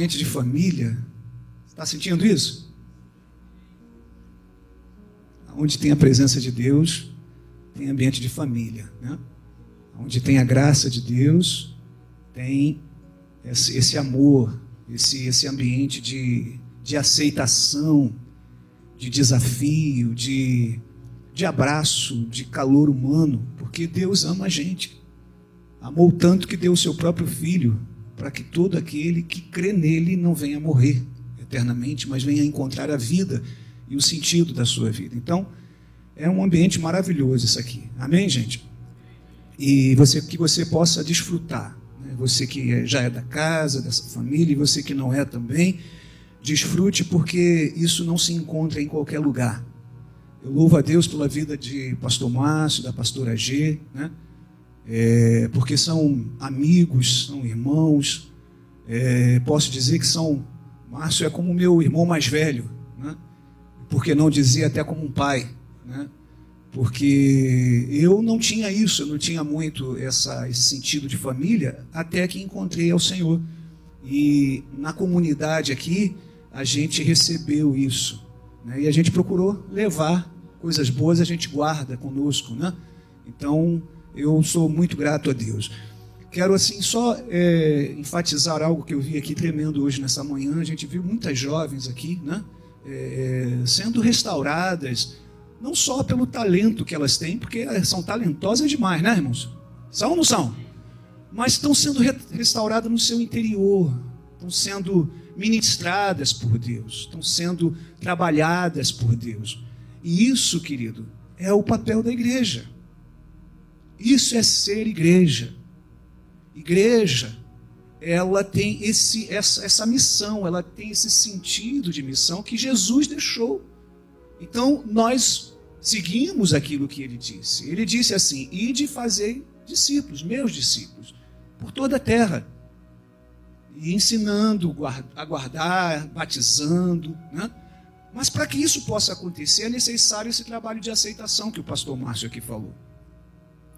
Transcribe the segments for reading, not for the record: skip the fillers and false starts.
ambiente de família. Está sentindo isso? Onde tem a presença de Deus, tem ambiente de família, né? Onde tem a graça de Deus, tem esse amor, esse ambiente de aceitação, de desafio, de abraço, de calor humano, porque Deus ama a gente. Amou tanto que deu o seu próprio Filho, para que todo aquele que crê nele não venha morrer eternamente, mas venha encontrar a vida e o sentido da sua vida. Então, é um ambiente maravilhoso isso aqui. Amém, gente? E que você possa desfrutar, né? Você que já é da casa, dessa família, e você que não é também, desfrute, porque isso não se encontra em qualquer lugar. Eu louvo a Deus pela vida de pastor Márcio, da pastora G, né? Porque são amigos, são irmãos. Posso dizer que Márcio é como meu irmão mais velho, né? Por que não dizer até como um pai, né? Porque eu não tinha isso, eu não tinha muito esse sentido de família, até que encontrei ao Senhor. E na comunidade aqui, a gente recebeu isso, né? E a gente procurou levar coisas boas, a gente guarda conosco, né? Então, eu sou muito grato a Deus. Quero assim só enfatizar algo que eu vi aqui tremendo hoje nessa manhã. A gente viu muitas jovens aqui, né? Sendo restauradas, não só pelo talento que elas têm, porque são talentosas demais, né, irmãos? São ou não são? Mas estão sendo restauradas no seu interior, estão sendo ministradas por Deus, estão sendo trabalhadas por Deus. E isso, querido, é o papel da igreja. Isso é ser igreja. Igreja, ela tem essa missão, ela tem esse sentido de missão que Jesus deixou. Então, nós seguimos aquilo que ele disse. Ele disse assim: ide fazer discípulos, meus discípulos, por toda a terra, e ensinando a guardar, batizando, né? Mas para que isso possa acontecer, é necessário esse trabalho de aceitação que o pastor Márcio aqui falou.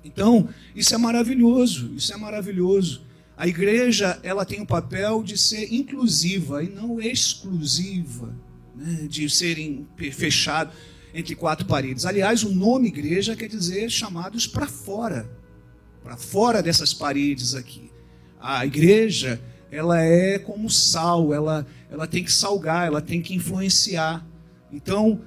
Então, isso é maravilhoso, isso é maravilhoso. A igreja, ela tem o papel de ser inclusiva e não exclusiva, né? De serem fechados entre quatro paredes. Aliás, o nome igreja quer dizer chamados para fora dessas paredes aqui. A igreja, ela é como sal, ela tem que salgar, ela tem que influenciar. Então,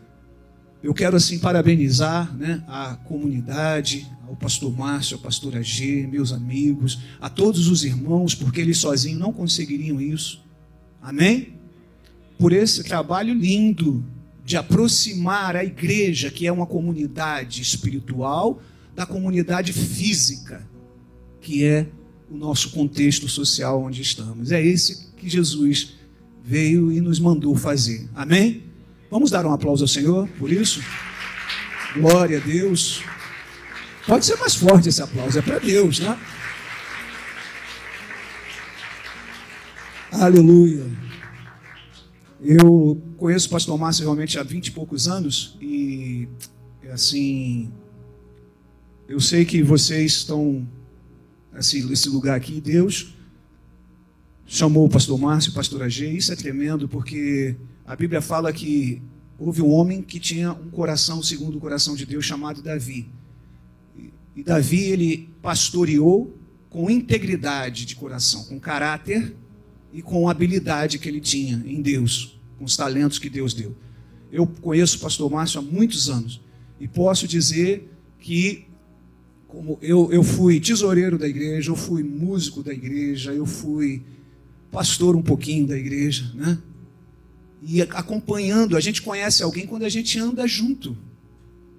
eu quero assim parabenizar, né, a comunidade, ao pastor Márcio, à pastora G, meus amigos, a todos os irmãos, porque eles sozinhos não conseguiriam isso. Amém? Por esse trabalho lindo de aproximar a igreja, que é uma comunidade espiritual, da comunidade física, que é o nosso contexto social onde estamos. É esse que Jesus veio e nos mandou fazer. Amém? Vamos dar um aplauso ao Senhor por isso? Glória a Deus. Pode ser mais forte esse aplauso, é para Deus, né? Aleluia. Eu conheço o pastor Márcio realmente há 20 e poucos anos e, assim, eu sei que vocês estão, assim, nesse lugar aqui, Deus chamou o pastor Márcio, o pastor AG, isso é tremendo, porque a Bíblia fala que houve um homem que tinha um coração segundo o coração de Deus, chamado Davi. E Davi, ele pastoreou com integridade de coração, com caráter e com habilidade que ele tinha em Deus, com os talentos que Deus deu. Eu conheço o pastor Márcio há muitos anos e posso dizer que como eu fui tesoureiro da igreja, eu fui músico da igreja, eu fui pastor um pouquinho da igreja, né? E acompanhando, a gente conhece alguém quando a gente anda junto,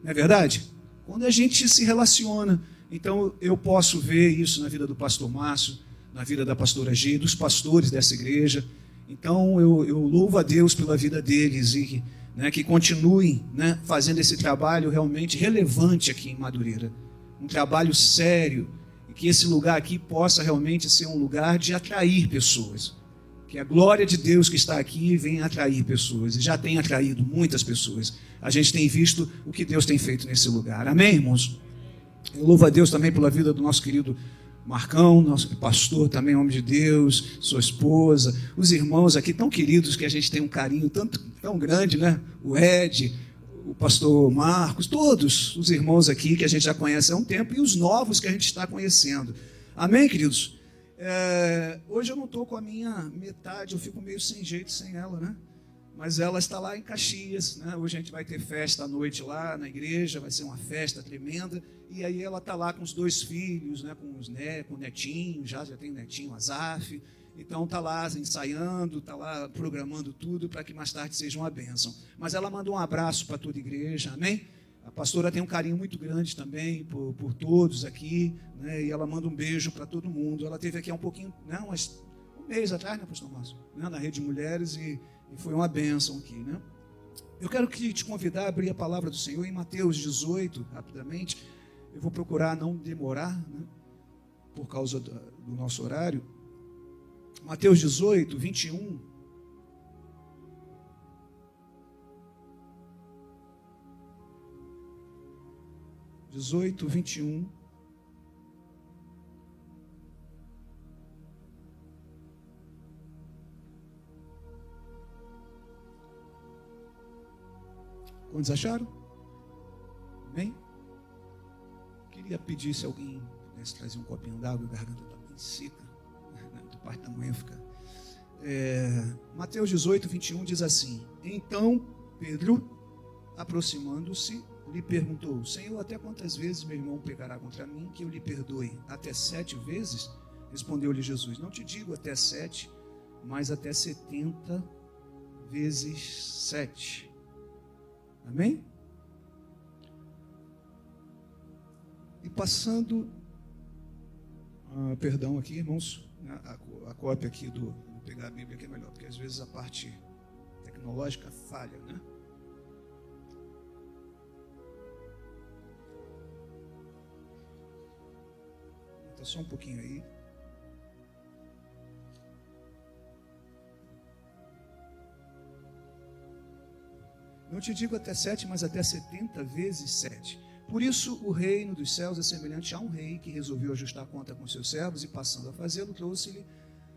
não é verdade? Quando a gente se relaciona. Então eu posso ver isso na vida do pastor Márcio, na vida da pastora G, dos pastores dessa igreja. Então eu louvo a Deus pela vida deles e, né, que continuem, né, fazendo esse trabalho realmente relevante aqui em Madureira. Um trabalho sério, e que esse lugar aqui possa realmente ser um lugar de atrair pessoas. Que a glória de Deus que está aqui venha atrair pessoas, e já tem atraído muitas pessoas. A gente tem visto o que Deus tem feito nesse lugar. Amém, irmãos? Eu louvo a Deus também pela vida do nosso querido Marcão, nosso pastor também, homem de Deus, sua esposa, os irmãos aqui tão queridos que a gente tem um carinho tão grande, né? O Ed, o pastor Marcos, todos os irmãos aqui que a gente já conhece há um tempo e os novos que a gente está conhecendo. Amém, queridos? Hoje eu não estou com a minha metade, eu fico meio sem jeito sem ela, né? Mas ela está lá em Caxias, né? Hoje a gente vai ter festa à noite lá na igreja, vai ser uma festa tremenda. E aí ela está lá com os 2 filhos, né? Com o netinho, já tem o netinho, Azaf. Então está lá ensaiando, está lá programando tudo para que mais tarde seja uma bênção. Mas ela manda um abraço para toda a igreja, amém? A pastora tem um carinho muito grande também por todos aqui, né? E ela manda um beijo para todo mundo. Ela esteve aqui há um pouquinho, né? Um mês atrás, né, pastor Márcio? Né? Na Rede Mulheres e foi uma bênção aqui, né? Eu quero te convidar a abrir a palavra do Senhor em Mateus 18, rapidamente. Eu vou procurar não demorar, né? Por causa do nosso horário. Mateus 18, 21. Quantos acharam? Amém? Queria pedir se alguém pudesse trazer um copinho d'água, a garganta está bem seca, né? Da parte da manhã fica. Mateus 18, 21 diz assim: Então Pedro, aproximando-se, lhe perguntou: Senhor, até quantas vezes meu irmão pecará contra mim que eu lhe perdoe? Até 7 vezes? Respondeu-lhe Jesus: Não te digo até 7, mas até 70 vezes 7. Amém? E passando, perdão aqui, irmãos, a cópia aqui vou pegar a Bíblia que é melhor, porque às vezes a parte tecnológica falha, né? Está só um pouquinho aí. Não te digo até 7, mas até 70 vezes 7. Por isso, o reino dos céus é semelhante a um rei que resolveu ajustar a conta com seus servos e, passando a fazê-lo,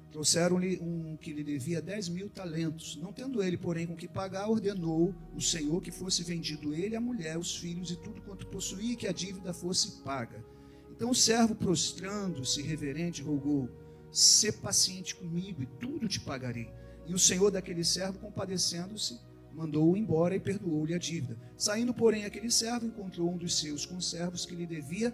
trouxeram-lhe um que lhe devia 10.000 talentos. Não tendo ele, porém, com que pagar, ordenou o Senhor que fosse vendido ele, a mulher, os filhos e tudo quanto possuía, e que a dívida fosse paga. Então o servo, prostrando-se reverente, rogou: Sê paciente comigo e tudo te pagarei. E o senhor daquele servo, compadecendo-se, mandou-o embora e perdoou-lhe a dívida. Saindo, porém, aquele servo encontrou um dos seus conservos que lhe devia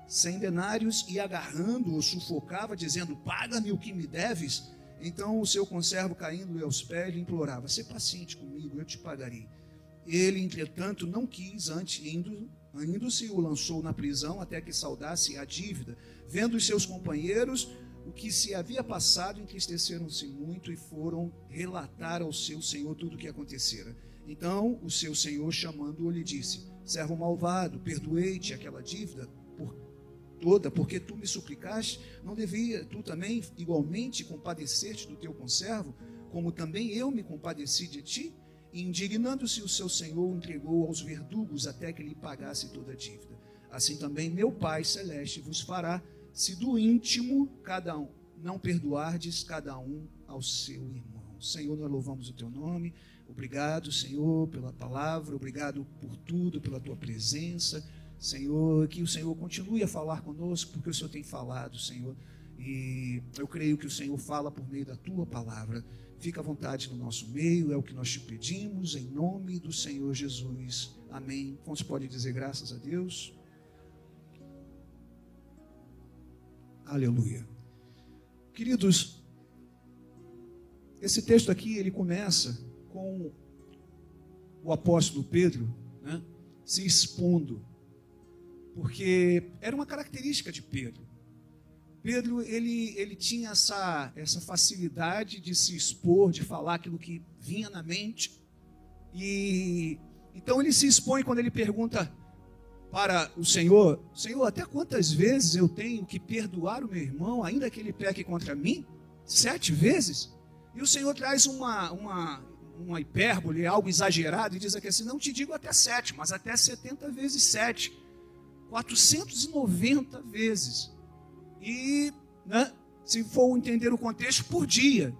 100 denários e, agarrando-o, sufocava, dizendo: Paga-me o que me deves. Então o seu conservo, caindo-lhe aos pés, lhe implorava: Sê paciente comigo, eu te pagarei. Ele, entretanto, não quis, antes indo-se, o lançou na prisão até que saldasse a dívida. Vendo os seus companheiros o que se havia passado, entristeceram-se muito e foram relatar ao seu senhor tudo o que acontecera. Então o seu senhor, chamando-o, lhe disse: Servo malvado, perdoei-te aquela dívida toda, porque tu me suplicaste. Não devia tu também igualmente compadecer-te do teu conservo, como também eu me compadeci de ti? E indignando-se o seu senhor, o entregou aos verdugos até que lhe pagasse toda a dívida. Assim também meu Pai Celeste vos fará, se do íntimo cada um não perdoardes cada um ao seu irmão. Senhor, nós louvamos o teu nome. Obrigado, Senhor, pela palavra. Obrigado por tudo, pela tua presença. Senhor, que o Senhor continue a falar conosco, porque o Senhor tem falado, Senhor. E eu creio que o Senhor fala por meio da tua palavra. Fica à vontade no nosso meio, é o que nós te pedimos, em nome do Senhor Jesus. Amém. Quantos podem dizer graças a Deus? Aleluia. Queridos, esse texto aqui, ele começa com o apóstolo Pedro, né, se expondo, porque era uma característica de Pedro. Pedro, ele tinha essa facilidade de se expor, de falar aquilo que vinha na mente, e então ele se expõe quando ele pergunta para o Senhor: Senhor, até quantas vezes eu tenho que perdoar o meu irmão, ainda que ele peque contra mim? 7 vezes? E o Senhor traz uma hipérbole, algo exagerado, e diz aqui assim: não te digo até 7, mas até 70 vezes 7, 490 vezes. e, né, se for entender o contexto, por dia.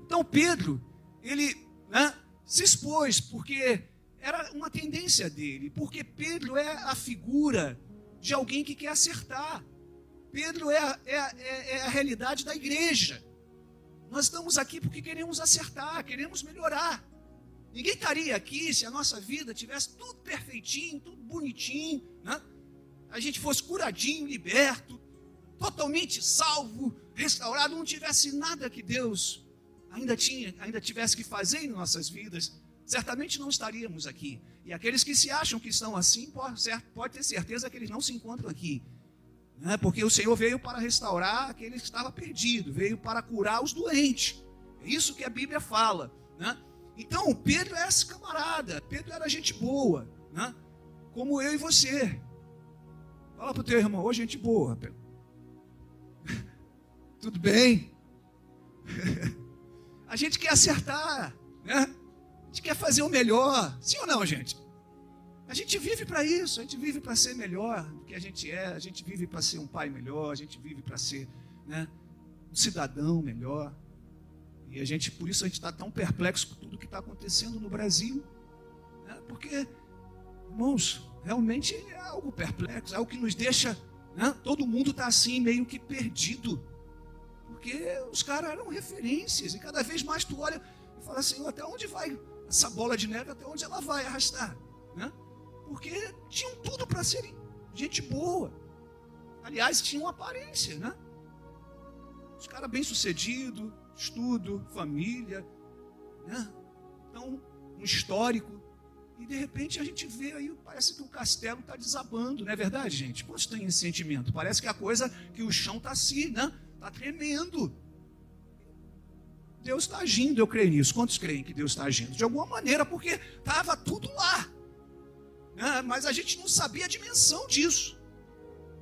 Então Pedro, ele, né, se expôs, porque era uma tendência dele, porque Pedro é a figura de alguém que quer acertar. Pedro é a realidade da igreja. Nós estamos aqui porque queremos acertar, queremos melhorar. Ninguém estaria aqui se a nossa vida tivesse tudo perfeitinho, tudo bonitinho, né? A gente fosse curadinho, liberto, totalmente salvo, restaurado, não tivesse nada que Deus ainda tivesse que fazer em nossas vidas, certamente não estaríamos aqui. E aqueles que se acham que estão assim, pode ter certeza que eles não se encontram aqui, né? Porque o Senhor veio para restaurar aqueles que estavam perdidos, veio para curar os doentes. É isso que a Bíblia fala, né? Então, Pedro é esse camarada, Pedro era gente boa, né? Como eu e você. Fala para o teu irmão, ô gente boa, Pedro. Tudo bem? A gente quer acertar, né? A gente quer fazer o melhor, sim ou não, gente? A gente vive para isso, a gente vive para ser melhor do que a gente vive para ser um pai melhor, a gente vive para ser, né, um cidadão melhor. E por isso a gente está tão perplexo com tudo que está acontecendo no Brasil, né? Porque, irmãos, realmente é algo perplexo, é algo que nos deixa, né? Todo mundo está assim meio que perdido, porque os caras eram referências, e cada vez mais tu olha e fala assim, até onde vai essa bola de neve, até onde ela vai arrastar, né? Porque tinham tudo para serem gente boa, aliás, tinham aparência, né? Os caras bem-sucedidos, estudo, família, né? Então, um histórico, e de repente a gente vê aí, parece que o castelo está desabando, não é verdade, gente? Quantos têm esse sentimento? Parece que a coisa, que o chão está assim, né? Está tremendo. Deus está agindo, eu creio nisso. Quantos creem que Deus está agindo? De alguma maneira, porque estava tudo lá, né? Mas a gente não sabia a dimensão disso,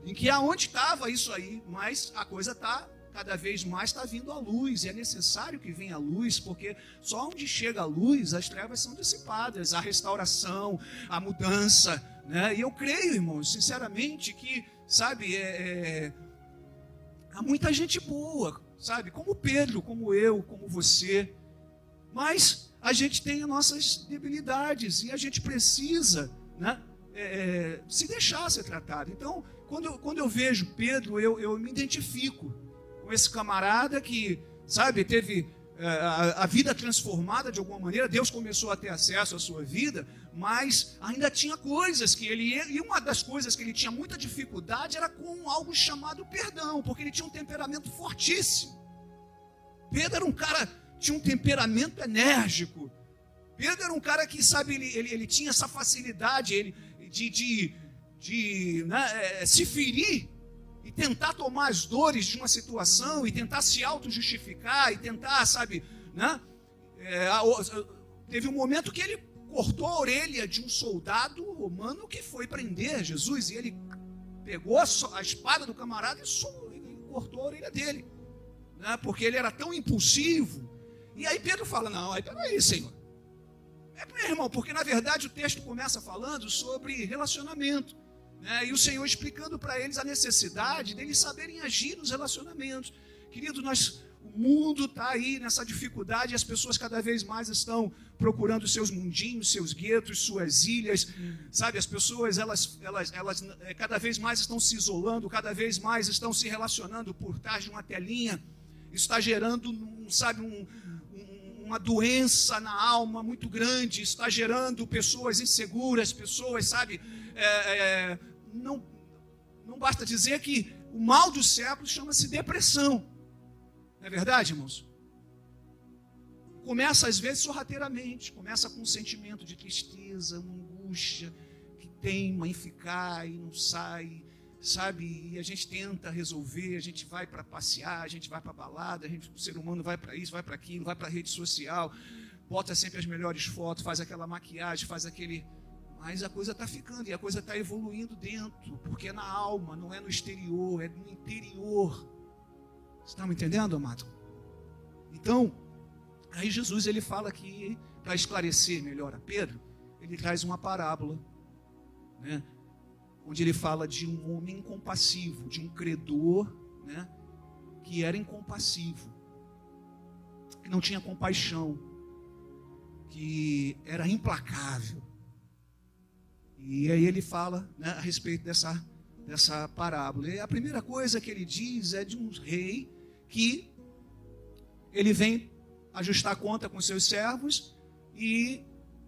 em que aonde estava isso aí, mas a coisa está cada vez mais está vindo a luz, e é necessário que venha a luz, porque só onde chega a luz, as trevas são dissipadas, a restauração, a mudança, né? E eu creio, irmãos, sinceramente, que, sabe, há muita gente boa, sabe, como Pedro, como eu, como você, mas a gente tem as nossas debilidades, e a gente precisa, né, se deixar ser tratado. Então, quando eu vejo Pedro, eu me identifico com esse camarada que, sabe, teve a vida transformada de alguma maneira. Deus começou a ter acesso à sua vida, mas ainda tinha coisas que e uma das coisas que ele tinha muita dificuldade era com algo chamado perdão, porque ele tinha um temperamento fortíssimo. Pedro era um cara, tinha um temperamento enérgico. Pedro era um cara que, sabe, ele tinha essa facilidade de se ferir e tentar tomar as dores de uma situação, e tentar se auto-justificar, e tentar, sabe, né? Teve um momento que ele cortou a orelha de um soldado romano que foi prender Jesus, e ele pegou a espada do camarada e cortou a orelha dele, né? Porque ele era tão impulsivo. E aí Pedro fala, não, peraí, Senhor. Meu irmão, porque na verdade o texto começa falando sobre relacionamento, né? E o Senhor explicando para eles a necessidade deles saberem agir nos relacionamentos. Querido, o mundo está aí nessa dificuldade, e as pessoas cada vez mais estão procurando seus mundinhos, seus guetos, suas ilhas, sabe? As pessoas, elas cada vez mais estão se isolando, cada vez mais estão se relacionando por trás de uma telinha. Isso está gerando, sabe, uma doença na alma muito grande, está gerando pessoas inseguras, pessoas, sabe, não basta dizer que o mal do século chama-se depressão, não é verdade, irmãos? Começa às vezes sorrateiramente, começa com um sentimento de tristeza, uma angústia que teima em ficar e não sai, sabe, e a gente tenta resolver, a gente vai para passear, a gente vai para balada, o ser humano vai para isso, vai para aquilo, vai para a rede social, bota sempre as melhores fotos, faz aquela maquiagem, faz aquele... Mas a coisa está ficando, e a coisa está evoluindo dentro, porque é na alma, não é no exterior, é no interior. Você está me entendendo, amado? Então, aí Jesus, ele fala que, para esclarecer melhor a Pedro, ele traz uma parábola, né? onde ele fala de um homem incompassivo, de um credor, né, que era incompassivo, que não tinha compaixão, que era implacável. E aí ele fala, né, a respeito dessa parábola. E a primeira coisa que ele diz é de um rei que ele vem ajustar a conta com seus servos e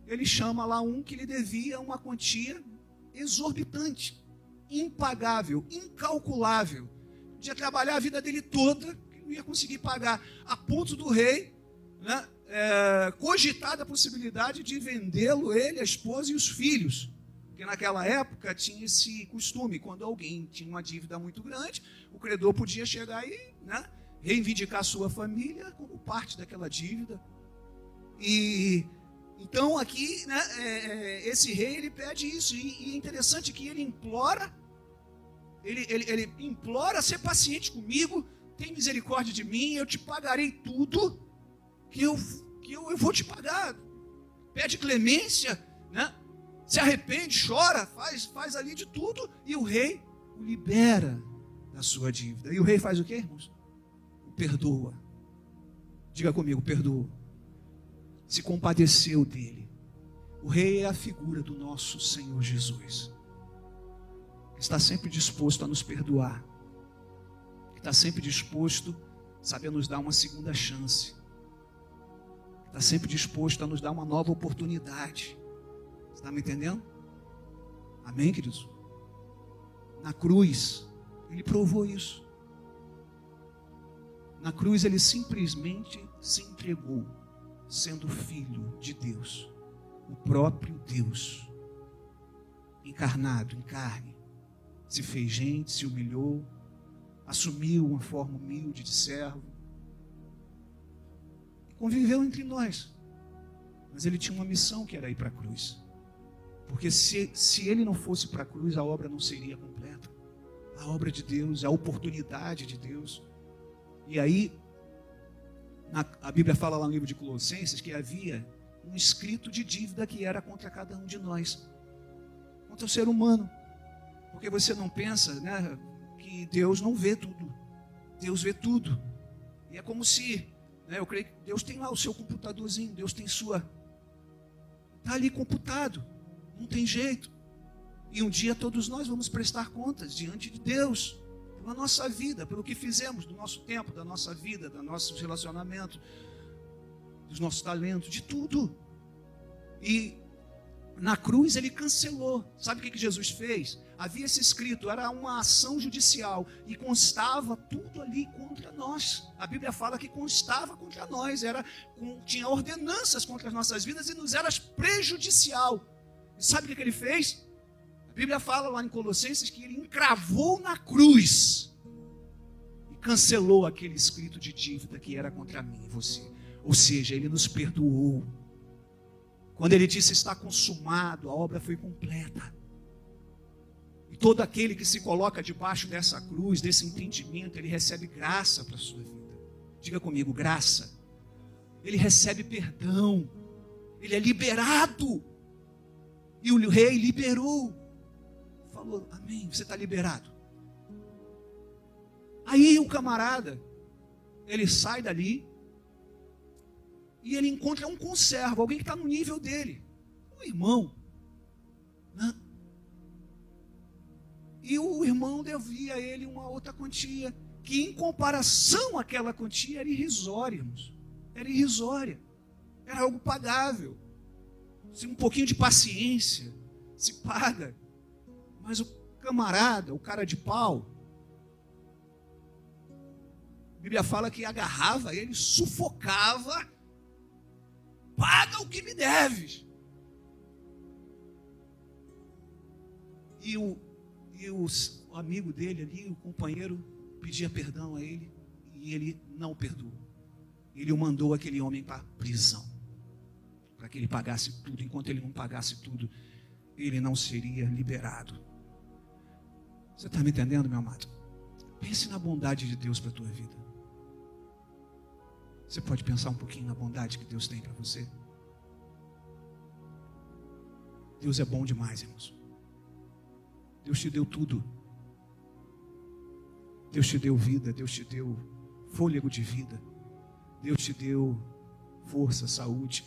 ele chama lá um que lhe devia uma quantia exorbitante, impagável, incalculável. Podia trabalhar a vida dele toda, que não ia conseguir pagar, a ponto do rei, né, cogitar a possibilidade de vendê-lo, ele, a esposa e os filhos. Porque naquela época tinha esse costume, quando alguém tinha uma dívida muito grande, o credor podia chegar e, né, reivindicar a sua família como parte daquela dívida. E então aqui, né, esse rei, ele pede isso, e é interessante que ele implora, ele implora ser paciente comigo, tem misericórdia de mim, eu te pagarei tudo, que eu vou te pagar. Pede clemência, né? Se arrepende, chora, faz ali de tudo, e o rei o libera da sua dívida. E o rei faz o quê, irmãos? O perdoa. Diga comigo, perdoa. Se compadeceu dele. O rei é a figura do nosso Senhor Jesus. Está sempre disposto a nos perdoar. Está sempre disposto, sabe, a nos dar uma segunda chance. Está sempre disposto a nos dar uma nova oportunidade. Está me entendendo? Amém, queridos? Na cruz, ele provou isso. Na cruz, ele simplesmente se entregou, sendo filho de Deus, o próprio Deus, encarnado em carne, se fez gente, se humilhou, assumiu uma forma humilde de servo, e conviveu entre nós. Mas ele tinha uma missão, que era ir para a cruz. Porque se ele não fosse para a cruz, a obra não seria completa. A obra de Deus, a oportunidade de Deus. E aí, a Bíblia fala lá no livro de Colossenses que havia um escrito de dívida que era contra cada um de nós, contra o ser humano. Porque você não pensa, né, que Deus não vê tudo. Deus vê tudo. E é como se, né, eu creio que Deus tem lá o seu computadorzinho, Deus tem sua... Está ali computado. Não tem jeito. E um dia todos nós vamos prestar contas diante de Deus pela nossa vida, pelo que fizemos, do nosso tempo, da nossa vida, do nosso relacionamento, dos nossos talentos, de tudo. E na cruz ele cancelou. Sabe o que Jesus fez? Havia esse escrito, era uma ação judicial e constava tudo ali contra nós. A Bíblia fala que constava contra nós, tinha ordenanças contra as nossas vidas e nos era prejudicial. E sabe o que ele fez? A Bíblia fala lá em Colossenses que ele encravou na cruz e cancelou aquele escrito de dívida que era contra mim e você. Ou seja, ele nos perdoou. Quando ele disse está consumado, a obra foi completa. E todo aquele que se coloca debaixo dessa cruz, desse entendimento, ele recebe graça para a sua vida. Diga comigo, graça. Ele recebe perdão. Ele é liberado. E o rei liberou. Falou, amém, você está liberado. Aí o camarada, ele sai dali e ele encontra um conservo, alguém que está no nível dele, um irmão, né? E o irmão devia a ele uma outra quantia, que em comparação àquela quantia era irrisória, irmãos. Era irrisória, era algo pagável. Se um pouquinho de paciência se paga. Mas o camarada, o cara de pau, a Bíblia fala que agarrava ele, sufocava. Paga o que me deves. E o amigo dele ali, o companheiro, pedia perdão a ele e ele não perdoou. Ele o mandou aquele homem para a prisão, para que ele pagasse tudo. Enquanto ele não pagasse tudo, ele não seria liberado. Você está me entendendo, meu amado? Pense na bondade de Deus para a tua vida. Você pode pensar um pouquinho na bondade que Deus tem para você? Deus é bom demais, irmãos. Deus te deu tudo. Deus te deu vida, Deus te deu fôlego de vida. Deus te deu força, saúde.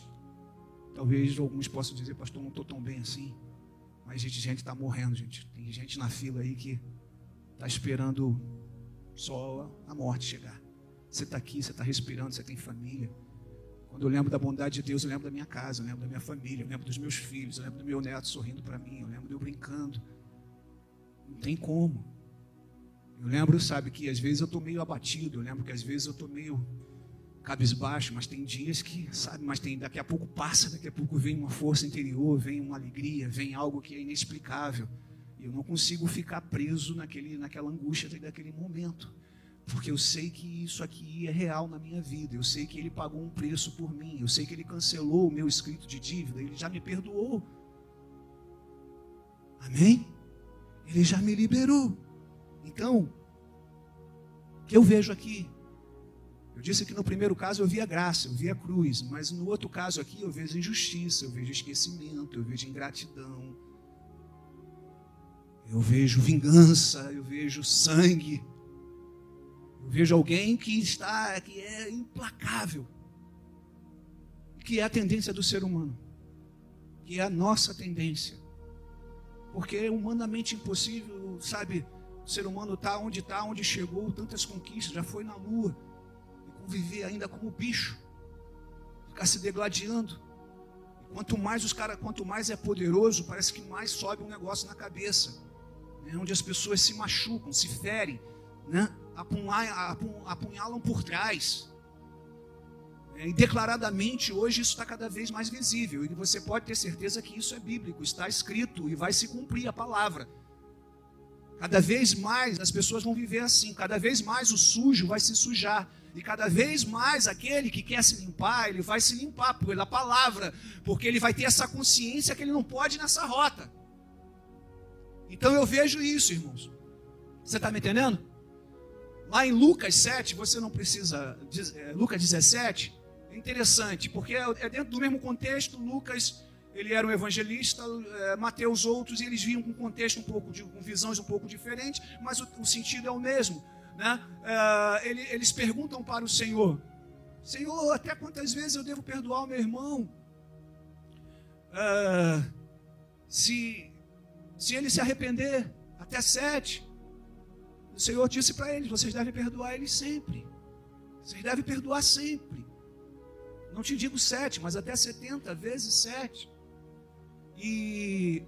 Talvez alguns possam dizer, pastor, não estou tão bem assim. Mas gente está morrendo, gente. Tem gente na fila aí que está esperando só a morte chegar. Você está aqui, você está respirando, você tem família. Quando eu lembro da bondade de Deus, eu lembro da minha casa, eu lembro da minha família, eu lembro dos meus filhos, eu lembro do meu neto sorrindo para mim, eu lembro de eu brincando. Não tem como. Eu lembro, sabe, que às vezes eu estou meio abatido, eu lembro que às vezes eu estou meio cabisbaixo, mas tem dias que, sabe, daqui a pouco passa, daqui a pouco vem uma força interior, vem uma alegria, vem algo que é inexplicável. E eu não consigo ficar preso naquela angústia daquele momento. Porque eu sei que isso aqui é real na minha vida. Eu sei que Ele pagou um preço por mim. Eu sei que Ele cancelou o meu escrito de dívida. Ele já me perdoou. Amém? Ele já me liberou. Então, o que eu vejo aqui? Eu disse que no primeiro caso eu vi a graça, eu vi a cruz. Mas no outro caso aqui eu vejo injustiça, eu vejo esquecimento, eu vejo ingratidão. Eu vejo vingança, eu vejo sangue. Eu vejo alguém que é implacável, que é a tendência do ser humano, que é a nossa tendência, porque é humanamente impossível, sabe, o ser humano está, onde chegou, tantas conquistas, já foi na lua, e conviver ainda como bicho, ficar se degladiando. E quanto mais é poderoso, parece que mais sobe um negócio na cabeça, né, onde as pessoas se machucam, se ferem, né? Apunhalam por trás. E declaradamente hoje isso está cada vez mais visível. E você pode ter certeza que isso é bíblico, está escrito e vai se cumprir a palavra. Cada vez mais as pessoas vão viver assim. Cada vez mais o sujo vai se sujar. E cada vez mais aquele que quer se limpar, ele vai se limpar pela palavra. Porque ele vai ter essa consciência que ele não pode ir nessa rota. Então eu vejo isso, irmãos. Você está me entendendo? Lá em Lucas 7, você não precisa... Lucas 17, é interessante, porque é dentro do mesmo contexto. Lucas, ele era um evangelista, Mateus outros, e eles vinham com um contexto com visões um pouco diferentes, mas o sentido é o mesmo, né? Eles perguntam para o Senhor: Senhor, até quantas vezes eu devo perdoar o meu irmão? Se ele se arrepender, até 7. O Senhor disse para eles: vocês devem perdoar eles sempre. Vocês devem perdoar sempre. Não te digo 7, mas até 70 vezes 7. E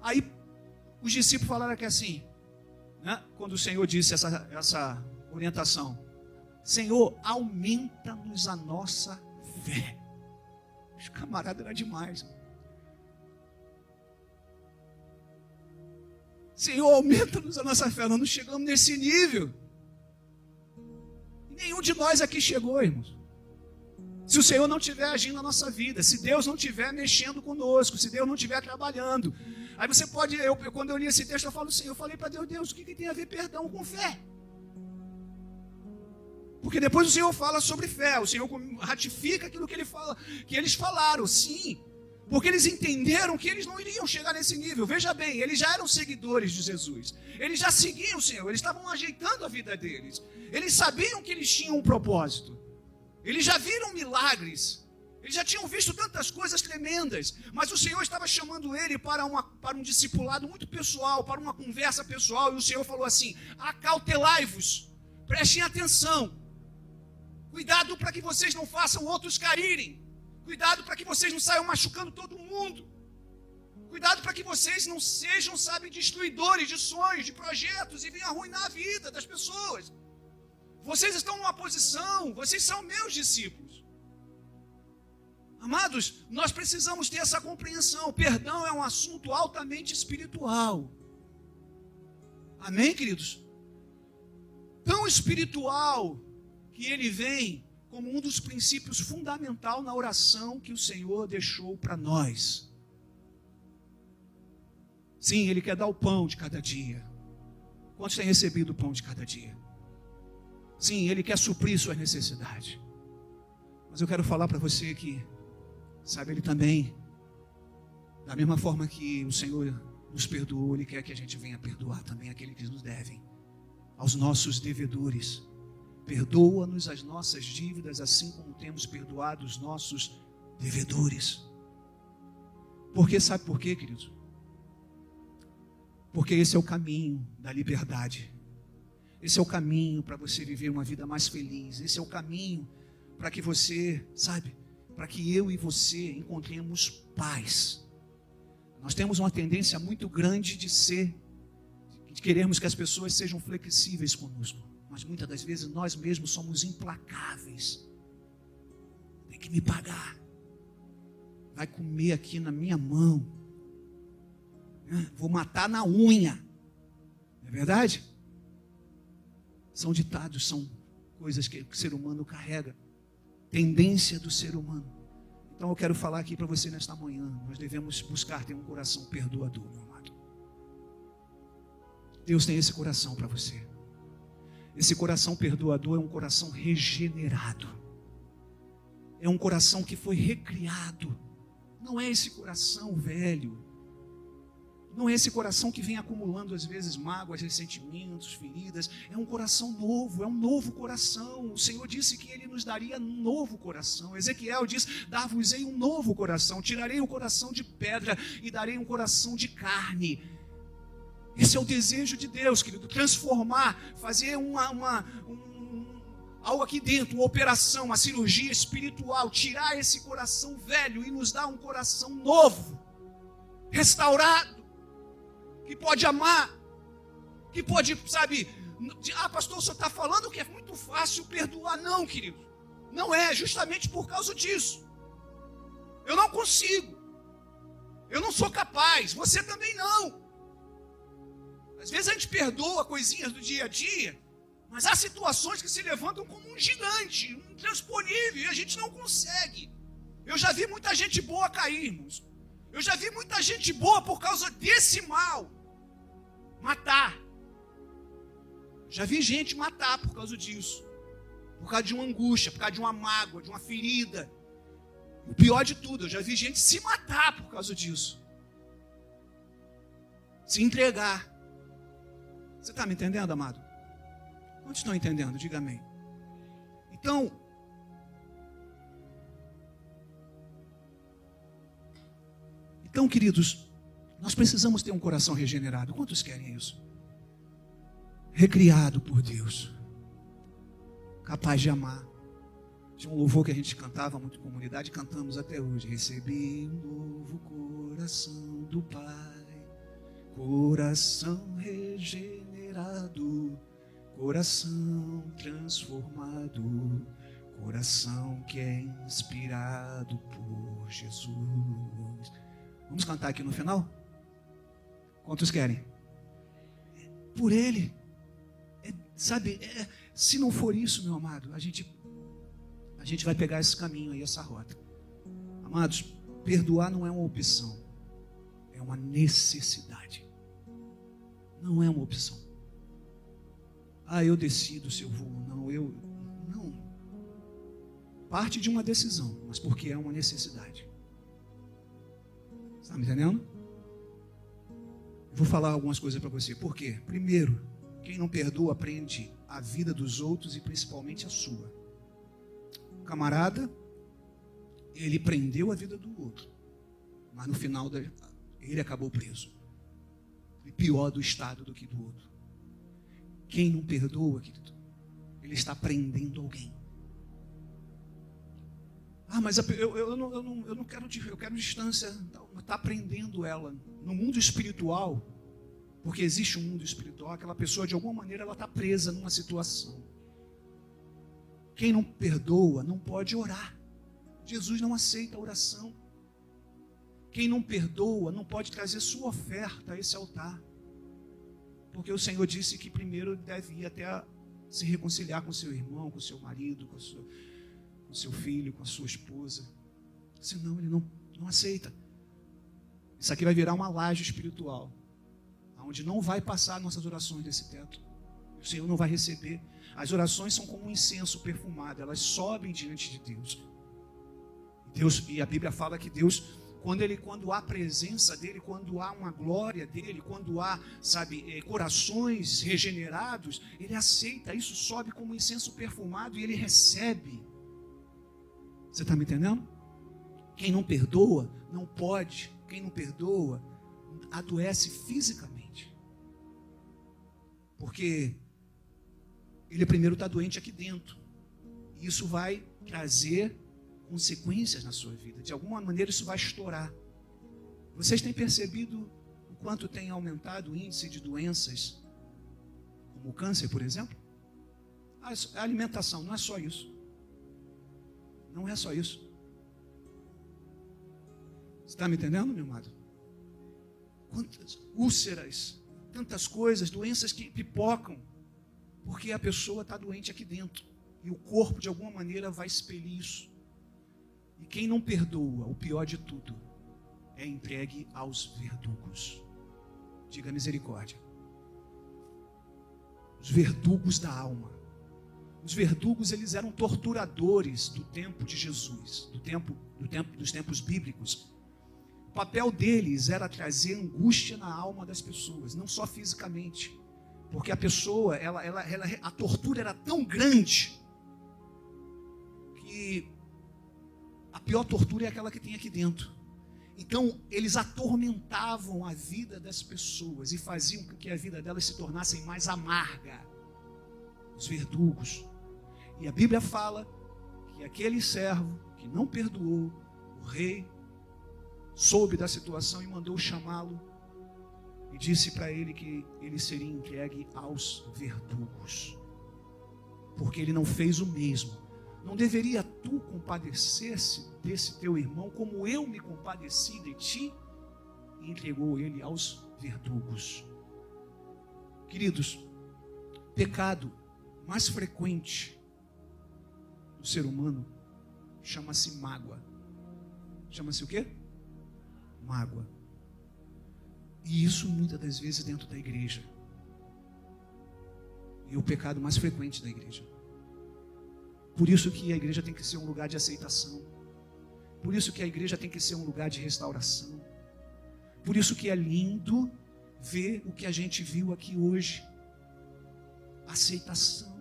aí os discípulos falaram que assim, né, quando o Senhor disse essa orientação: Senhor, aumenta-nos a nossa fé. Os camaradas eram demais. Senhor, aumenta-nos a nossa fé. Nós não chegamos nesse nível. Nenhum de nós aqui chegou, irmãos. Se o Senhor não estiver agindo na nossa vida, se Deus não estiver mexendo conosco, se Deus não estiver trabalhando. Aí você pode, quando eu li esse texto, eu falei para Deus, o que tem a ver perdão com fé? Porque depois o Senhor fala sobre fé, o Senhor ratifica aquilo que Ele fala, que eles falaram, sim. Porque eles entenderam que eles não iriam chegar nesse nível. Veja bem, eles já eram seguidores de Jesus. Eles já seguiam o Senhor, eles estavam ajeitando a vida deles. Eles sabiam que eles tinham um propósito. Eles já viram milagres. Eles já tinham visto tantas coisas tremendas. Mas o Senhor estava chamando ele para um discipulado muito pessoal, para uma conversa pessoal. E o Senhor falou assim: acautelai-vos, prestem atenção. Cuidado para que vocês não façam outros caírem. Cuidado para que vocês não saiam machucando todo mundo. Cuidado para que vocês não sejam, sabe, destruidores de sonhos, de projetos e venham arruinar a vida das pessoas. Vocês estão numa posição, vocês são meus discípulos. Amados, nós precisamos ter essa compreensão. Perdão é um assunto altamente espiritual. Amém, queridos? Tão espiritual que ele vem como um dos princípios fundamentais na oração que o Senhor deixou para nós. Sim, Ele quer dar o pão de cada dia. Quantos têm recebido o pão de cada dia? Sim, Ele quer suprir suas necessidades. Mas eu quero falar para você que, sabe, Ele também, da mesma forma que o Senhor nos perdoou, Ele quer que a gente venha perdoar também aqueles que nos devem, aos nossos devedores. Perdoa-nos as nossas dívidas, assim como temos perdoado os nossos devedores. Porque sabe por quê, queridos? Porque esse é o caminho da liberdade. Esse é o caminho para você viver uma vida mais feliz. Esse é o caminho para que você, sabe, para que eu e você encontremos paz. Nós temos uma tendência muito grande de querermos que as pessoas sejam flexíveis conosco. Mas muitas das vezes nós mesmos somos implacáveis. Tem que me pagar. Vai comer aqui na minha mão. Vou matar na unha. Não é verdade? São ditados, são coisas que o ser humano carrega. Tendência do ser humano. Então eu quero falar aqui para você nesta manhã. Nós devemos buscar ter um coração perdoador, meu amado. Deus tem esse coração para você. Esse coração perdoador é um coração regenerado. É um coração que foi recriado. Não é esse coração velho. Não é esse coração que vem acumulando às vezes mágoas, ressentimentos, feridas. É um coração novo, é um novo coração. O Senhor disse que Ele nos daria um novo coração. Ezequiel diz, dar-vos-ei um novo coração. Tirarei o coração de pedra e darei um coração de carne. Esse é o desejo de Deus, querido. Transformar, fazer algo aqui dentro, uma operação, uma cirurgia espiritual. Tirar esse coração velho e nos dar um coração novo, restaurado. Que pode amar, que pode, sabe, pastor, o senhor está falando que é muito fácil perdoar. Não, querido, não é, justamente por causa disso. Eu não consigo, eu não sou capaz, você também não. Às vezes a gente perdoa coisinhas do dia a dia, mas há situações que se levantam como um gigante, um intransponível, e a gente não consegue. Eu já vi muita gente boa cair, irmãos. Eu já vi muita gente boa por causa desse mal matar. Já vi gente matar por causa disso. Por causa de uma angústia, por causa de uma mágoa, de uma ferida. O pior de tudo, eu já vi gente se matar por causa disso. Se entregar. Você está me entendendo, amado? Quantos estão entendendo? Diga amém. Então, queridos, nós precisamos ter um coração regenerado. Quantos querem isso? Recriado por Deus. Capaz de amar. Tinha um louvor que a gente cantava muito em comunidade, cantamos até hoje. Recebi um novo coração do Pai, coração regenerado, coração transformado, coração que é inspirado por Jesus. Vamos cantar aqui no final? Quantos querem? Por Ele. Se não for isso, meu amado, a gente vai pegar esse caminho aí, essa rota. Amados, perdoar não é uma opção. É uma necessidade. Não é uma opção. Eu decido se eu vou ou não. Não. Parte de uma decisão, mas porque é uma necessidade. Está me entendendo? Eu vou falar algumas coisas para você. Por quê? Primeiro, quem não perdoa prende a vida dos outros e principalmente a sua. O camarada, ele prendeu a vida do outro, mas no final ele acabou preso. Foi pior do estado do que do outro. Quem não perdoa, querido, ele está prendendo alguém. Mas eu não quero, eu quero distância. Está prendendo ela no mundo espiritual, porque existe um mundo espiritual. Aquela pessoa, de alguma maneira, ela está presa numa situação. Quem não perdoa não pode orar. Jesus não aceita a oração. Quem não perdoa não pode trazer sua oferta a esse altar, porque o Senhor disse que primeiro deve ir até se reconciliar com seu irmão, com seu marido, com seu filho, com a sua esposa. Senão ele não aceita. Isso aqui vai virar uma laje espiritual, onde não vai passar nossas orações desse teto. O Senhor não vai receber. As orações são como um incenso perfumado, elas sobem diante de Deus. E a Bíblia fala que Deus quando há presença dele, quando há uma glória dele, quando há, corações regenerados, ele aceita, isso sobe como um incenso perfumado e ele recebe. Você está me entendendo? Quem não perdoa, não pode. Quem não perdoa, adoece fisicamente. Porque ele primeiro está doente aqui dentro. E isso vai trazer consequências na sua vida. De alguma maneira isso vai estourar. Vocês têm percebido o quanto tem aumentado o índice de doenças, como o câncer, por exemplo? A alimentação, não é só isso. Não é só isso. Você está me entendendo, meu amado? Quantas úlceras, tantas coisas, doenças que pipocam, porque a pessoa está doente aqui dentro. E o corpo, de alguma maneira, vai expelir isso. E quem não perdoa, o pior de tudo, é entregue aos verdugos. Diga misericórdia. Os verdugos da alma. Os verdugos, eles eram torturadores do tempo de Jesus, dos tempos bíblicos. O papel deles era trazer angústia na alma das pessoas, não só fisicamente. Porque a pessoa, a tortura era tão grande que a pior tortura é aquela que tem aqui dentro. Então, eles atormentavam a vida das pessoas e faziam com que a vida delas se tornasse mais amarga. Os verdugos. E a Bíblia fala que aquele servo que não perdoou, o rei soube da situação e mandou chamá-lo e disse para ele que ele seria entregue aos verdugos, porque ele não fez o mesmo. Não deveria tu compadecer-se desse teu irmão como eu me compadeci de ti? E entregou ele aos verdugos. Queridos, pecado mais frequente do ser humano chama-se mágoa. Chama-se o quê? Mágoa. E isso muitas das vezes dentro da igreja. E é o pecado mais frequente da igreja. Por isso que a igreja tem que ser um lugar de aceitação. Por isso que a igreja tem que ser um lugar de restauração. Por isso que é lindo ver o que a gente viu aqui hoje. Aceitação.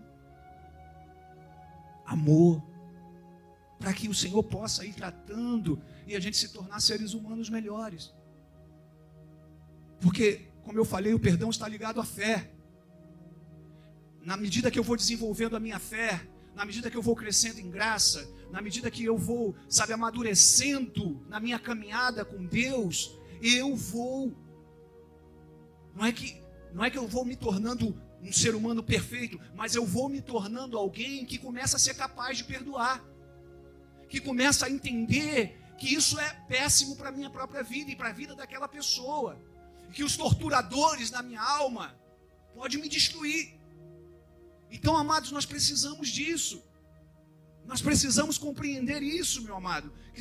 Amor. Para que o Senhor possa ir tratando e a gente se tornar seres humanos melhores. Porque, como eu falei, o perdão está ligado à fé. Na medida que eu vou desenvolvendo a minha fé, na medida que eu vou crescendo em graça, na medida que eu vou, amadurecendo na minha caminhada com Deus, eu vou. Não é que eu vou me tornando um ser humano perfeito, mas eu vou me tornando alguém que começa a ser capaz de perdoar, que começa a entender que isso é péssimo para a minha própria vida e para a vida daquela pessoa, que os torturadores na minha alma podem me destruir. Então, amados, nós precisamos disso. Nós precisamos compreender isso, meu amado. Que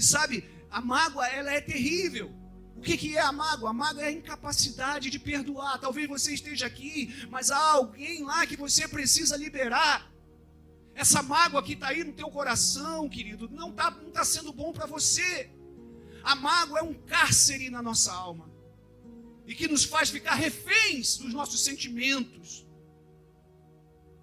a mágoa, ela é terrível. O que é a mágoa? A mágoa é a incapacidade de perdoar. Talvez você esteja aqui, mas há alguém lá que você precisa liberar. Essa mágoa que está aí no teu coração, querido, não está sendo bom para você. A mágoa é um cárcere na nossa alma. E que nos faz ficar reféns dos nossos sentimentos.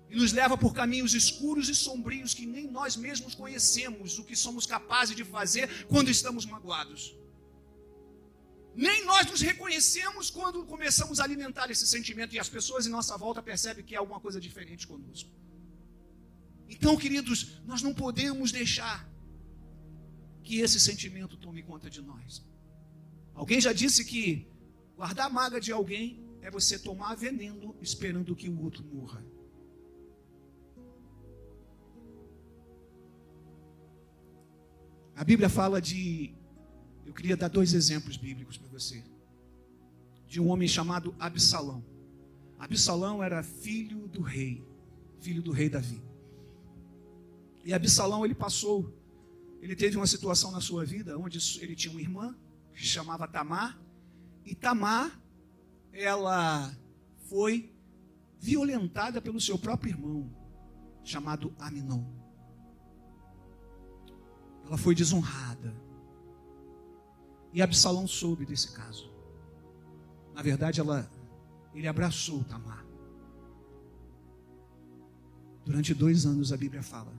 E nos leva por caminhos escuros e sombrios que nem nós mesmos conhecemos o que somos capazes de fazer quando estamos magoados. Nem nós nos reconhecemos quando começamos a alimentar esse sentimento e as pessoas em nossa volta percebem que há alguma coisa diferente conosco. Então, queridos, nós não podemos deixar que esse sentimento tome conta de nós. Alguém já disse que guardar a mágoa de alguém é você tomar veneno esperando que o outro morra. A Bíblia fala eu queria dar 2 exemplos bíblicos para você. De um homem chamado Absalão. Absalão era filho do rei Davi. E Absalão, ele teve uma situação na sua vida onde ele tinha uma irmã que se chamava Tamar. E Tamar, ela foi violentada pelo seu próprio irmão, chamado Aminon. Ela foi desonrada. E Absalão soube desse caso. Na verdade, ele abraçou Tamar. Durante 2 anos a Bíblia fala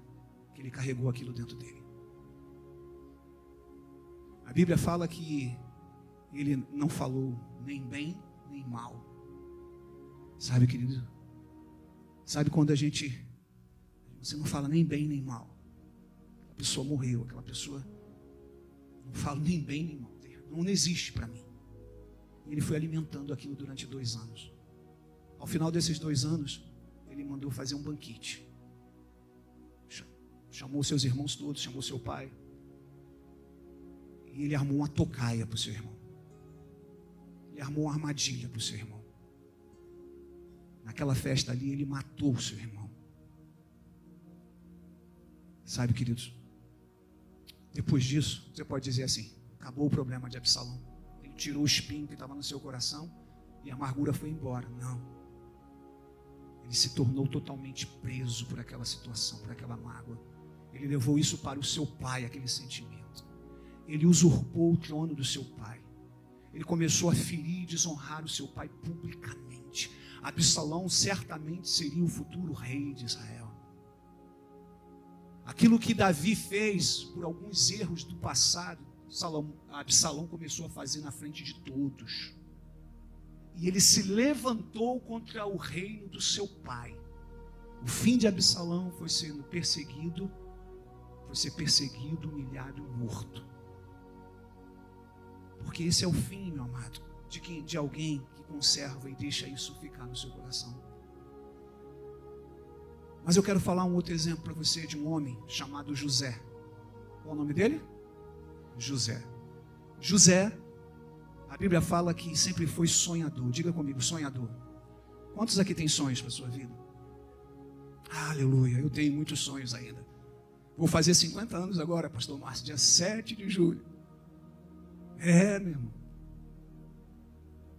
que ele carregou aquilo dentro dele. A Bíblia fala que ele não falou nem bem nem mal. Sabe, querido? Sabe quando você não fala nem bem nem mal? A pessoa morreu, aquela pessoa não fala nem bem nem mal. Não existe para mim. E ele foi alimentando aquilo durante 2 anos. Ao final desses 2 anos, ele mandou fazer um banquete. Chamou seus irmãos todos, chamou seu pai. E ele armou uma tocaia para o seu irmão. Ele armou uma armadilha para o seu irmão. Naquela festa ali, ele matou o seu irmão. Sabe, queridos? Depois disso, você pode dizer assim: acabou o problema de Absalão. Ele tirou o espinho que estava no seu coração e a amargura foi embora. Não. Ele se tornou totalmente preso por aquela situação, por aquela mágoa. Ele levou isso para o seu pai, aquele sentimento. Ele usurpou o trono do seu pai. Ele começou a ferir e desonrar o seu pai publicamente. Absalão certamente seria o futuro rei de Israel. Aquilo que Davi fez por alguns erros do passado, Absalão começou a fazer na frente de todos. E ele se levantou contra o reino do seu pai. O fim de Absalão foi ser perseguido, humilhado e morto. Porque esse é o fim, meu amado, de alguém que conserva e deixa isso ficar no seu coração. Mas eu quero falar um outro exemplo para você de um homem chamado José. Qual é o nome dele? José. José, a Bíblia fala que sempre foi sonhador. Diga comigo, sonhador. Quantos aqui têm sonhos para a sua vida? Aleluia, eu tenho muitos sonhos ainda. Vou fazer 50 anos agora, pastor Márcio, dia 7 de julho. Meu irmão.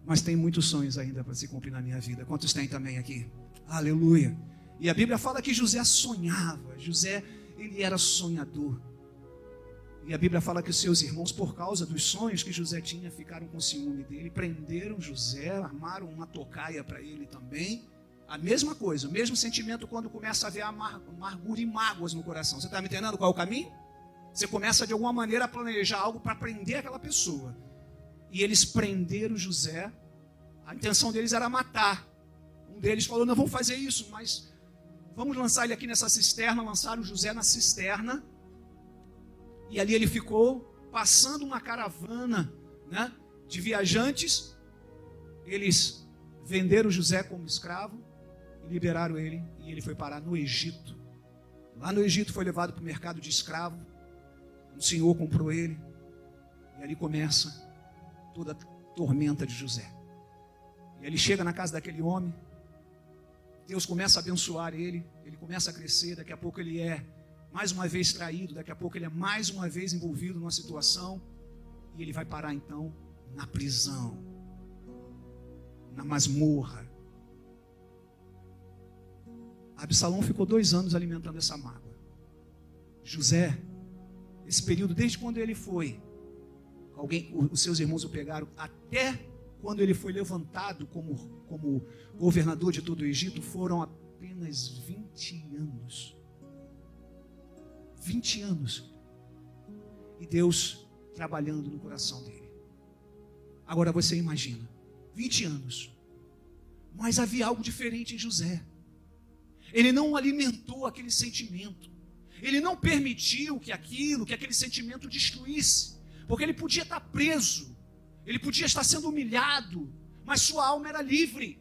Mas tem muitos sonhos ainda para se cumprir na minha vida. Quantos tem também aqui? Aleluia. E a Bíblia fala que José sonhava. José, ele era sonhador. E a Bíblia fala que os seus irmãos, por causa dos sonhos que José tinha, ficaram com ciúme dele, prenderam José, armaram uma tocaia para ele também. A mesma coisa, o mesmo sentimento quando começa a haver amargura e mágoas no coração. Você está me entendendo qual é o caminho? Você começa de alguma maneira a planejar algo para prender aquela pessoa. E eles prenderam José. A intenção deles era matar. Um deles falou: não, vamos fazer isso, mas vamos lançar ele aqui nessa cisterna. Lançaram José na cisterna. E ali ele ficou, passando uma caravana, né, de viajantes. Eles venderam José como escravo e liberaram ele. E ele foi parar no Egito. Lá no Egito foi levado para o mercado de escravo. Um senhor comprou ele. E ali começa toda a tormenta de José. E ele chega na casa daquele homem. Deus começa a abençoar ele. Ele começa a crescer. Daqui a pouco ele é mais uma vez traído. Daqui a pouco ele é mais uma vez envolvido numa situação. E ele vai parar então na prisão, na masmorra. Absalão ficou 2 anos alimentando essa mágoa. José, esse período, desde quando ele foi, os seus irmãos o pegaram, até quando ele foi levantado como governador de todo o Egito, foram apenas 20 anos. 20 anos. E Deus trabalhando no coração dele. Agora você imagina, 20 anos. Mas havia algo diferente em José. Ele não alimentou aquele sentimento. Ele não permitiu que aquele sentimento destruísse. Porque ele podia estar preso. Ele podia estar sendo humilhado. Mas sua alma era livre.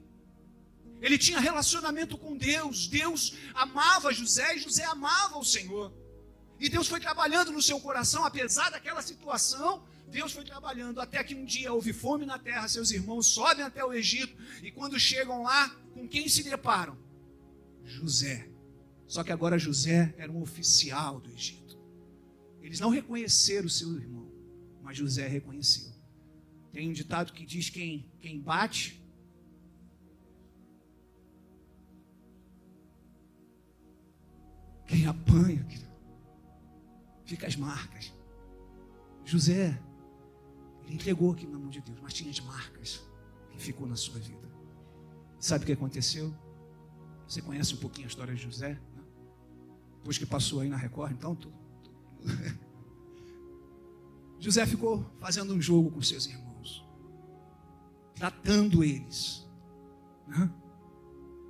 Ele tinha relacionamento com Deus. Deus amava José e José amava o Senhor. E Deus foi trabalhando no seu coração, apesar daquela situação. Deus foi trabalhando até que um dia houve fome na terra. Seus irmãos sobem até o Egito. E quando chegam lá, com quem se deparam? José. Só que agora José era um oficial do Egito. Eles não reconheceram o seu irmão, mas José reconheceu. Tem um ditado que diz: quem bate, quem apanha, fica as marcas. José, Ele entregou aquilo na mão de Deus, mas tinha as marcas que ficou na sua vida. Sabe o que aconteceu? Você conhece um pouquinho a história de José, né? Depois que passou aí na Record, então José ficou fazendo um jogo com seus irmãos, tratando eles, né?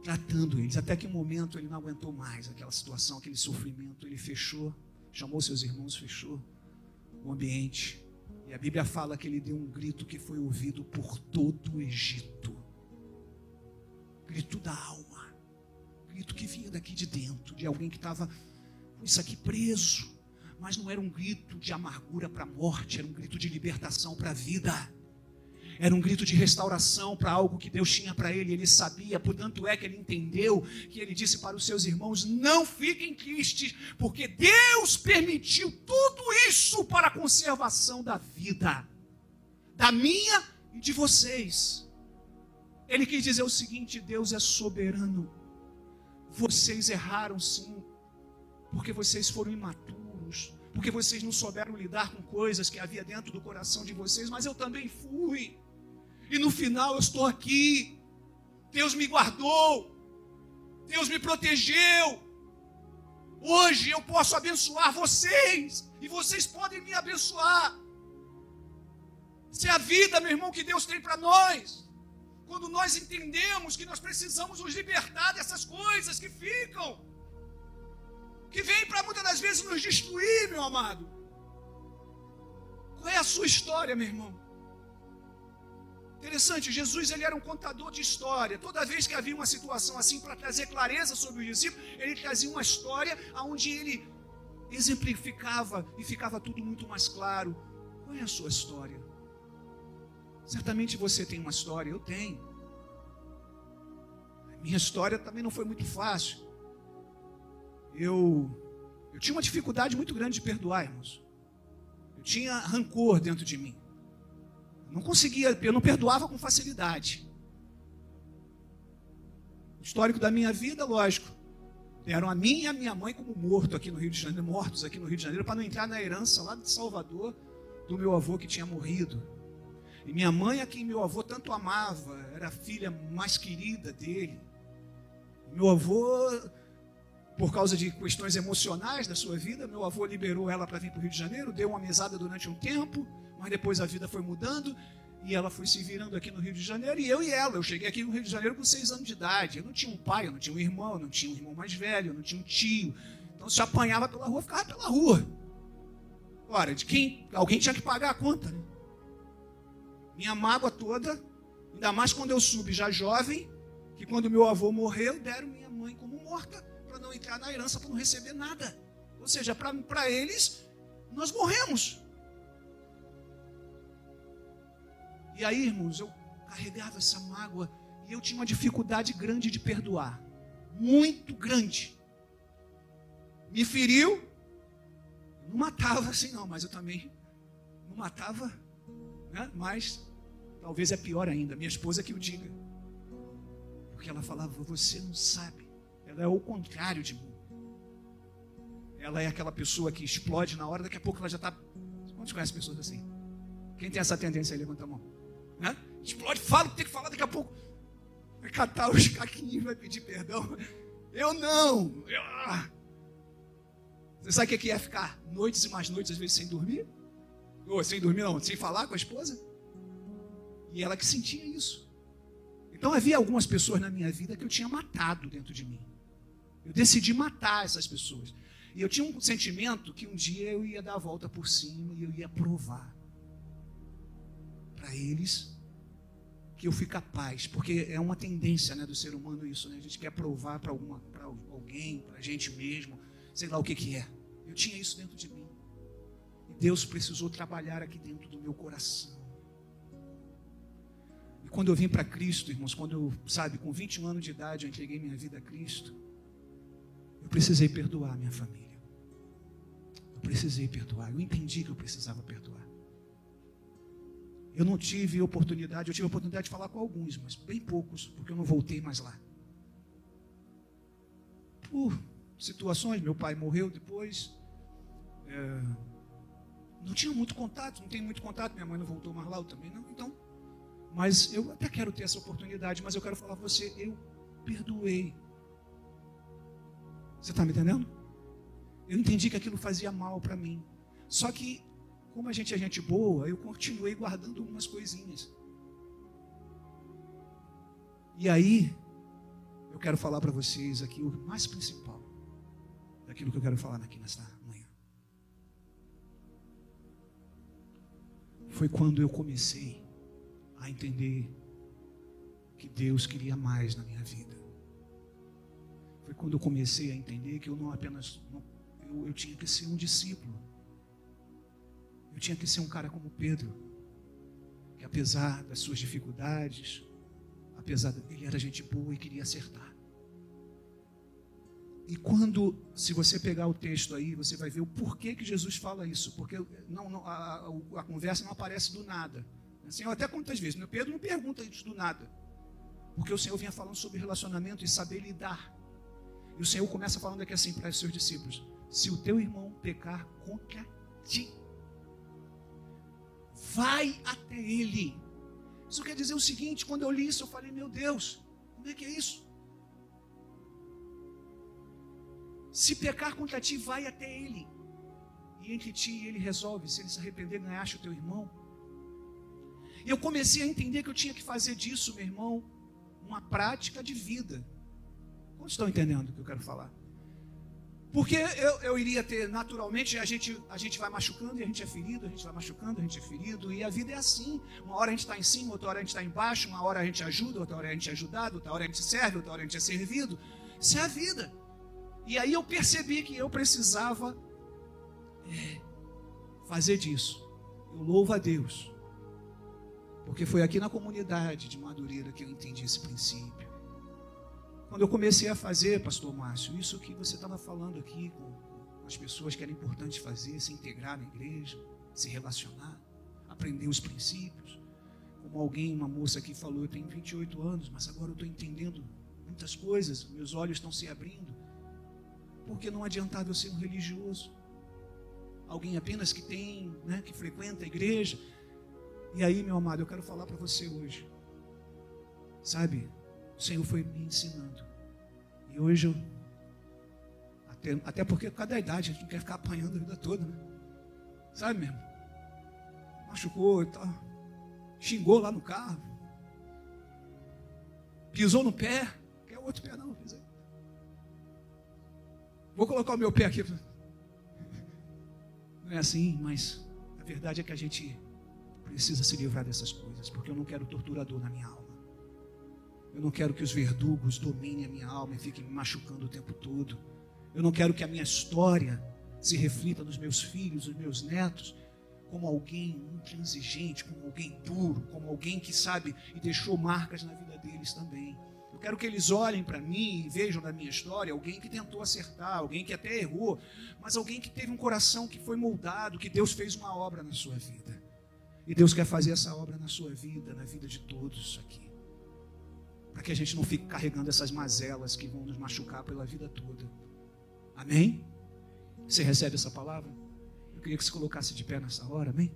Tratando eles, até que um momento ele não aguentou mais aquela situação, aquele sofrimento. Ele fechou, chamou seus irmãos, fechou o ambiente, e a Bíblia fala que ele deu um grito que foi ouvido por todo o Egito, grito da alma, grito que vinha daqui de dentro, de alguém que estava com isso aqui preso, mas não era um grito de amargura para a morte, era um grito de libertação para a vida. Era um grito de restauração para algo que Deus tinha para ele. Ele sabia, portanto é que ele entendeu, que ele disse para os seus irmãos: não fiquem tristes, porque Deus permitiu tudo isso para a conservação da vida, da minha e de vocês. Ele quis dizer o seguinte: Deus é soberano. Vocês erraram sim, porque vocês foram imaturos, porque vocês não souberam lidar com coisas que havia dentro do coração de vocês, mas eu também fui. E no final eu estou aqui. Deus me guardou. Deus me protegeu. Hoje eu posso abençoar vocês. E vocês podem me abençoar. Isso é a vida, meu irmão, que Deus tem para nós. Quando nós entendemos que nós precisamos nos libertar dessas coisas que ficam, que vêm para muitas das vezes nos destruir, meu amado. Qual é a sua história, meu irmão? Interessante, Jesus ele era um contador de história. Toda vez que havia uma situação assim, para trazer clareza sobre os discípulos, ele trazia uma história onde ele exemplificava e ficava tudo muito mais claro. Qual é a sua história? Certamente você tem uma história, eu tenho. A minha história também não foi muito fácil. Eu tinha uma dificuldade muito grande de perdoar, irmãos. Eu tinha rancor dentro de mim. Eu não perdoava com facilidade. O histórico da minha vida, lógico, deram a mim e a minha mãe como mortos aqui no Rio de Janeiro, para não entrar na herança lá de Salvador do meu avô que tinha morrido. E minha mãe, a quem meu avô tanto amava, era a filha mais querida dele. Meu avô, por causa de questões emocionais da sua vida, meu avô liberou ela para vir para o Rio de Janeiro, deu uma mesada durante um tempo, mas depois a vida foi mudando e ela foi se virando aqui no Rio de Janeiro, e eu cheguei aqui no Rio de Janeiro com 6 anos de idade. Eu não tinha um pai, eu não tinha um irmão, eu não tinha um irmão mais velho, eu não tinha um tio. Então se eu apanhava pela rua, ficava pela rua. Ora, de quem? Alguém tinha que pagar a conta, né? Minha mágoa toda, ainda mais quando eu soube já jovem, que quando meu avô morreu, deram minha mãe como morta, para não entrar na herança, para não receber nada. Ou seja, para eles, nós morremos. E aí, irmãos, eu carregava essa mágoa e eu tinha uma dificuldade grande de perdoar. Muito grande. Me feriu. Não matava assim não, mas eu também não matava, né? Mas talvez é pior ainda, minha esposa que o diga. Porque ela falava: você não sabe. Ela é o contrário de mim. Ela é aquela pessoa que explode na hora, daqui a pouco ela já está... Quantos conhecem pessoas assim? Quem tem essa tendência aí, levanta a mão. Né? Explode, fala o que tem que falar, daqui a pouco vai catar os caquinhos, vai pedir perdão. Eu não. Você sabe o que é ficar noites e mais noites, às vezes, sem dormir? Ou sem dormir não, sem falar com a esposa? E ela que sentia isso. Então havia algumas pessoas na minha vida que eu tinha matado dentro de mim. Eu decidi matar essas pessoas. E eu tinha um sentimento que um dia eu ia dar a volta por cima e eu ia provar para eles que eu fui capaz, porque é uma tendência, né, do ser humano isso, né? A gente quer provar para alguém, para a gente mesmo, sei lá o que é. Eu tinha isso dentro de mim. E Deus precisou trabalhar aqui dentro do meu coração. E quando eu vim para Cristo, irmãos, quando eu, com 21 anos de idade, eu entreguei minha vida a Cristo, eu precisei perdoar a minha família. Eu precisei perdoar. Eu entendi que eu precisava perdoar. Eu não tive oportunidade, eu tive a oportunidade de falar com alguns, mas bem poucos, porque eu não voltei mais lá. Por situações, meu pai morreu depois, não tinha muito contato, não tenho muito contato, minha mãe não voltou mais lá, eu também não, então. Mas eu até quero ter essa oportunidade, mas eu quero falar para você, eu perdoei. Você está me entendendo? Eu entendi que aquilo fazia mal para mim. Só que, como a gente é gente boa, eu continuei guardando algumas coisinhas. E aí, eu quero falar para vocês aqui o mais principal daquilo que eu quero falar aqui nesta manhã. Foi quando eu comecei a entender que Deus queria mais na minha vida. Foi quando eu comecei a entender que eu não apenas... Eu tinha que ser um discípulo. Eu tinha que ser um cara como Pedro, que apesar das suas dificuldades, apesar de ele era gente boa e queria acertar. E quando, se você pegar o texto aí, você vai ver o porquê que Jesus fala isso, porque a conversa não aparece do nada. O Senhor até quantas vezes, meu Pedro não pergunta isso do nada, porque o Senhor vinha falando sobre relacionamento e saber lidar. E o Senhor começa falando aqui assim para os seus discípulos: se o teu irmão pecar contra ti, vai até ele. Isso quer dizer o seguinte: quando eu li isso, eu falei, meu Deus, como é que é isso? Se pecar contra ti, vai até ele. E entre ti e ele resolve. Se ele se arrepender, ganhaste o teu irmão. E eu comecei a entender que eu tinha que fazer disso, meu irmão, uma prática de vida. Quantos estão entendendo o que eu quero falar? Porque eu iria ter, naturalmente, a gente vai machucando e a gente é ferido, a gente vai machucando, a gente é ferido, e a vida é assim. Uma hora a gente está em cima, outra hora a gente está embaixo, uma hora a gente ajuda, outra hora a gente é ajudado, outra hora a gente serve, outra hora a gente é servido. Isso é a vida. E aí eu percebi que eu precisava fazer disso. Eu louvo a Deus, porque foi aqui na comunidade de Madureira que eu entendi esse princípio. Quando eu comecei a fazer, pastor Márcio, isso que você estava falando aqui com as pessoas que era importante fazer, se integrar na igreja, se relacionar, aprender os princípios. Como uma moça aqui falou, eu tenho 28 anos, mas agora eu estou entendendo muitas coisas, meus olhos estão se abrindo. Porque não adiantava eu ser um religioso, alguém apenas que tem, que frequenta a igreja. E aí, meu amado, eu quero falar para você hoje, sabe, o Senhor foi me ensinando, e hoje eu, até porque por causa da idade, a gente não quer ficar apanhando a vida toda, né? Sabe mesmo, machucou e tal, xingou lá no carro, pisou no pé, quer outro pé não, pisei. Vou colocar o meu pé aqui. Não é assim, mas a verdade é que a gente precisa se livrar dessas coisas, porque eu não quero torturador na minha alma. Eu não quero que os verdugos dominem a minha alma e fiquem me machucando o tempo todo. Eu não quero que a minha história se reflita nos meus filhos, nos meus netos, como alguém intransigente, como alguém duro, como alguém que sabe e deixou marcas na vida deles também. Eu quero que eles olhem para mim e vejam na minha história alguém que tentou acertar, alguém que até errou, mas alguém que teve um coração que foi moldado, que Deus fez uma obra na sua vida. E Deus quer fazer essa obra na sua vida, na vida de todos aqui. Para que a gente não fique carregando essas mazelas que vão nos machucar pela vida toda. Amém? Você recebe essa palavra? Eu queria que você colocasse de pé nessa hora, amém?